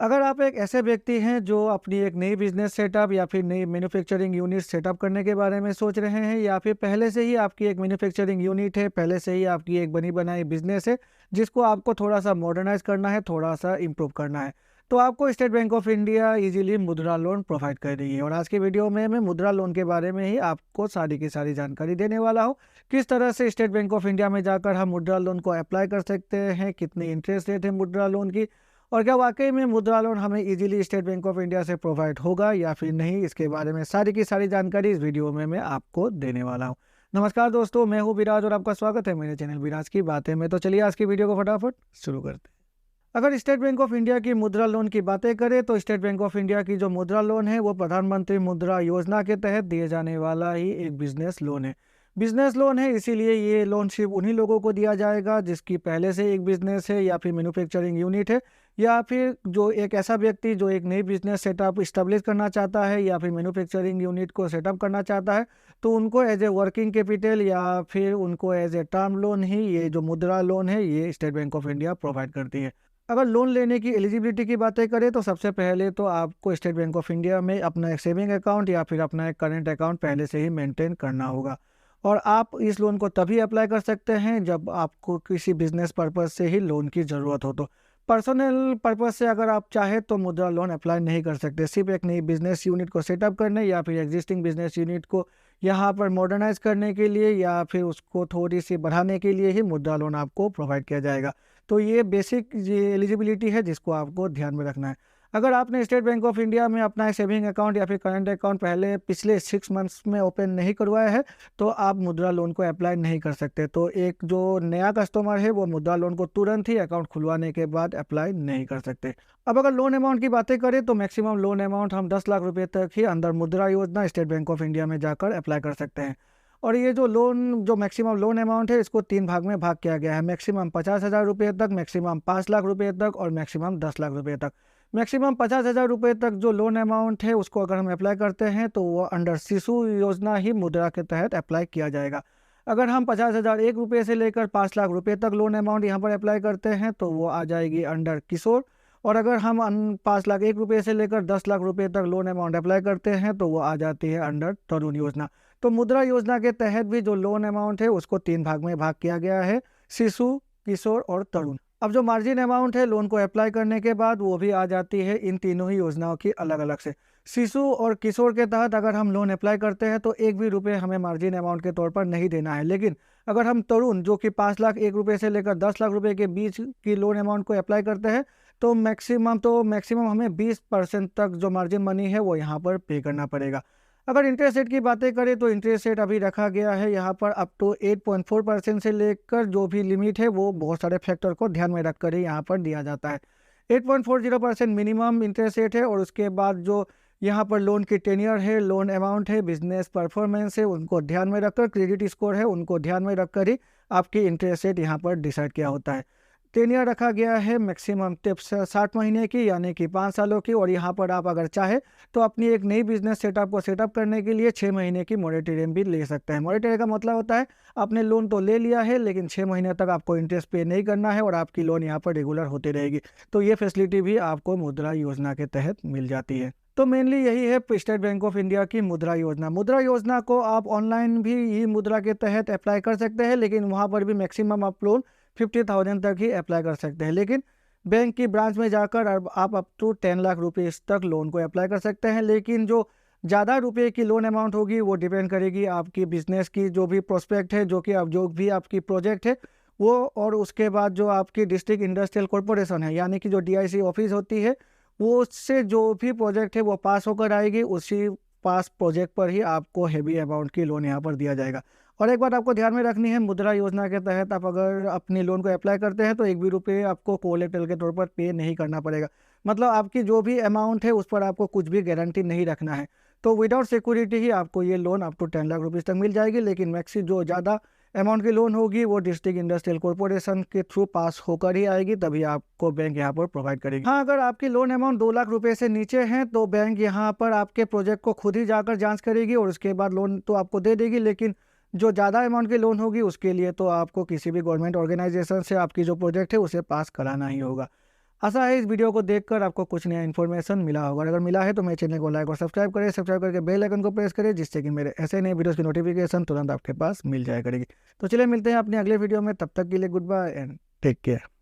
अगर आप एक ऐसे व्यक्ति हैं जो अपनी एक नई बिज़नेस सेटअप या फिर नई मैन्युफैक्चरिंग यूनिट सेटअप करने के बारे में सोच रहे हैं, या फिर पहले से ही आपकी एक मैन्युफैक्चरिंग यूनिट है, पहले से ही आपकी एक बनी-बनाई बिज़नेस है, जिसको आपको थोड़ा-सा मॉडर्नाइज़ करना है, थोड़ा-सा इम्प्रूव करना है, तो आपको state bank of India easily मुद्रा लोन प्रोवाइड कर रही है। और आज की वीडियो में मैं मुद्रा लोन के बारे में ही आपको सारी की सारी जानकारी देने वाला हूँ। किस तरह से स्टेट बैंक ऑफ इंडिया में जाकर हम मुद्रा लोन को अप्लाई कर सकते हैं, कितनी इंटरेस्ट रेट है मुद्रा लोन की, और क्या वाकई में मुद्रा लोन हमें easily state bank of India से प्रोवाइड होगा या फिर नहीं, इसके बारे में सारी की सारी जानकारी इस वीडियो में मैं आपको देने वाला हूं। नमस्कार दोस्तों, मैं हूं विराज और आपका स्वागत है मेरे चैनल विराज की बातें में। तो चलिए आज की वीडियो को फटाफट शुरू करते हैं। अगर स्टेट बैंक ऑफ इंडिया की मुद्रा लोन की बातें करें तो स्टेट बैंक ऑफ इंडिया की जो मुद्रा लोन है वो प्रधानमंत्री मुद्रा योजना के तहत दिए जाने वाला ही एक बिजनेस लोन है। बिजनेस लोन है, इसीलिए ये लोन सिर्फ उन्हीं लोगों को दिया जाएगा जिसकी पहले से एक बिजनेस है या फिर मैन्युफैक्चरिंग यूनिट है, या फिर जो एक ऐसा व्यक्ति जो एक नई बिजनेस सेटअप इस्टेब्लिश करना चाहता है या फिर मैन्युफैक्चरिंग यूनिट को सेटअप करना चाहता है, तो उनको एज ए वर्किंग कैपिटल या फिर उनको एज ए टर्म लोन ही ये जो मुद्रा लोन है ये state bank of India provide करती है। अगर लोन लेने की एलिजिबिलिटी की बातें करें तो सबसे पहले तो आपको स्टेट बैंक ऑफ इंडिया में अपना एक सेविंग अकाउंट या फिर अपना एक करंट अकाउंट पहले से ही मेंटेन करना होगा। और आप इस लोन को तभी अप्लाई कर सकते हैं जब आपको किसी बिजनेस पर्पज़ से ही लोन की ज़रूरत हो। तो पर्सनल पर्पज़ से अगर आप चाहें तो मुद्रा लोन अप्लाई नहीं कर सकते। सिर्फ एक नई बिजनेस यूनिट को सेटअप करने या फिर एग्जिस्टिंग बिजनेस यूनिट को यहाँ पर मॉडर्नाइज करने के लिए या फिर उसको थोड़ी सी बढ़ाने के लिए ही मुद्रा लोन आपको प्रोवाइड किया जाएगा। तो ये बेसिक ये एलिजिबिलिटी है जिसको आपको ध्यान में रखना है। अगर आपने स्टेट बैंक ऑफ इंडिया में अपना एक सेविंग अकाउंट या फिर करंट अकाउंट पहले पिछले 6 मंथ्स में ओपन नहीं करवाया है तो आप मुद्रा लोन को अप्लाई नहीं कर सकते। तो एक जो नया कस्टमर है वो मुद्रा लोन को तुरंत ही अकाउंट खुलवाने के बाद अप्लाई नहीं कर सकते। अब अगर लोन अमाउंट की बातें करें तो मैक्सिमम लोन अमाउंट हम 10 लाख रुपए तक ही अंदर मुद्रा योजना स्टेट बैंक ऑफ इंडिया में जाकर अप्लाई कर सकते हैं। और ये जो मैक्सिमम लोन अमाउंट है इसको 3 भाग में भाग किया गया है। मैक्सिमम 50,000 रुपये तक, मैक्सिमम 5 लाख रुपये तक और मैक्सिमम 10 लाख रुपये तक। मैक्सिमम 50,000 रुपये तक जो लोन अमाउंट है उसको अगर हम अप्लाई करते हैं तो वो अंडर शिशु योजना ही मुद्रा के तहत अप्लाई किया जाएगा। अगर हम 50,001 रुपये से लेकर 5 लाख रुपये तक लोन अमाउंट यहाँ पर अप्लाई करते हैं तो वो आ जाएगी अंडर किशोर। और अगर हम 5 लाख 1 रुपये से लेकर 10 लाख रुपये तक लोन अमाउंट अप्लाई करते हैं तो वो आ जाती है अंडर तरुण योजना। तो मुद्रा योजना के तहत भी जो लोन अमाउंट है उसको 3 भाग में भाग किया गया है, शिशु, किशोर और तरुण। अब जो मार्जिन अमाउंट है लोन को अप्लाई करने के बाद वो भी आ जाती है इन तीनों ही योजनाओं की अलग अलग से। शिशु और किशोर के तहत अगर हम लोन अप्लाई करते हैं तो 1 भी रुपये हमें मार्जिन अमाउंट के तौर पर नहीं देना है। लेकिन अगर हम तरुण जो कि 5 लाख 1 रुपये से लेकर 10 लाख रुपये के बीच की लोन अमाउंट को अप्लाई करते हैं तो मैक्सिमम हमें 20% तक जो मार्जिन मनी है वो यहाँ पर पे करना पड़ेगा। अगर इंटरेस्ट रेट की बातें करें तो इंटरेस्ट रेट अभी रखा गया है यहाँ पर अप टू 8.4% से लेकर जो भी लिमिट है वो बहुत सारे फैक्टर को ध्यान में रखकर ही यहाँ पर दिया जाता है। 8.40% मिनिमम इंटरेस्ट रेट है और उसके बाद जो यहाँ पर लोन की टेन्योर है, लोन अमाउंट है, बिजनेस परफॉर्मेंस है, उनको ध्यान में रखकर, क्रेडिट स्कोर है उनको ध्यान में रखकर ही आपकी इंटरेस्ट रेट यहाँ पर डिसाइड किया होता है। टेन्योर रखा गया है मैक्सिमम टिप्स 60 महीने की यानी कि 5 सालों की। और यहाँ पर आप अगर चाहे तो अपनी एक नई बिजनेस सेटअप को सेटअप करने के लिए 6 महीने की मॉरेटोरियम भी ले सकते हैं। मॉरेटोरियम का मतलब होता है आपने लोन तो ले लिया है लेकिन 6 महीने तक आपको इंटरेस्ट पे नहीं करना है और आपकी लोन यहाँ पर रेगुलर होती रहेगी। तो ये फैसिलिटी भी आपको मुद्रा योजना के तहत मिल जाती है। तो मेनली यही है स्टेट बैंक ऑफ इंडिया की मुद्रा योजना। मुद्रा योजना को आप ऑनलाइन भी ई मुद्रा के तहत अप्लाई कर सकते हैं, लेकिन वहाँ पर भी मैक्सिमम आप लोन 50,000 तक ही अप्लाई कर सकते हैं। लेकिन बैंक की ब्रांच में जाकर आप अप टू 10 लाख रुपये तक लोन को अप्लाई कर सकते हैं। लेकिन जो ज़्यादा रुपए की लोन अमाउंट होगी वो डिपेंड करेगी आपकी बिजनेस की जो भी प्रोस्पेक्ट है, जो भी आपकी प्रोजेक्ट है वो, और उसके बाद जो आपकी डिस्ट्रिक्ट इंडस्ट्रियल कॉरपोरेशन है यानी कि जो DIC ऑफिस होती है वो, उससे जो भी प्रोजेक्ट है वो पास होकर आएगी, उसी पास प्रोजेक्ट पर ही आपको हैवी अमाउंट की लोन यहाँ पर दिया जाएगा। और एक बात आपको ध्यान में रखनी है, मुद्रा योजना के तहत आप अगर अपनी लोन को अप्लाई करते हैं तो 1 भी रुपये आपको कोलेटरल के तौर पर पे नहीं करना पड़ेगा। मतलब आपकी जो भी अमाउंट है उस पर आपको कुछ भी गारंटी नहीं रखना है। तो विदाउट सिक्योरिटी ही आपको ये loan up to 10 lakh rupees तक मिल जाएगी। लेकिन मैक्सी जो ज़्यादा अमाउंट की लोन होगी वो डिस्ट्रिक्ट इंडस्ट्रियल कॉरपोरेशन के थ्रू पास होकर ही आएगी, तभी आपको बैंक यहाँ पर प्रोवाइड करेगी। हाँ, अगर आपकी लोन अमाउंट 2 लाख रुपए से नीचे है तो बैंक यहाँ पर आपके प्रोजेक्ट को खुद ही जाकर जांच करेगी और उसके बाद लोन तो आपको दे देगी। लेकिन जो ज़्यादा अमाउंट की लोन होगी उसके लिए तो आपको किसी भी गवर्नमेंट ऑर्गेनाइजेशन से आपकी जो प्रोजेक्ट है उसे पास कराना ही होगा। आशा है इस वीडियो को देखकर आपको कुछ नया इन्फॉर्मेशन मिला होगा। अगर मिला है तो मेरे चैनल को लाइक और सब्सक्राइब करें, सब्सक्राइब करके बेल आइकन को प्रेस करें, जिससे कि मेरे ऐसे नए वीडियोस की नोटिफिकेशन तुरंत आपके पास मिल जाया करेगी। तो चलिए मिलते हैं अपने अगले वीडियो में, तब तक के लिए goodbye and take care.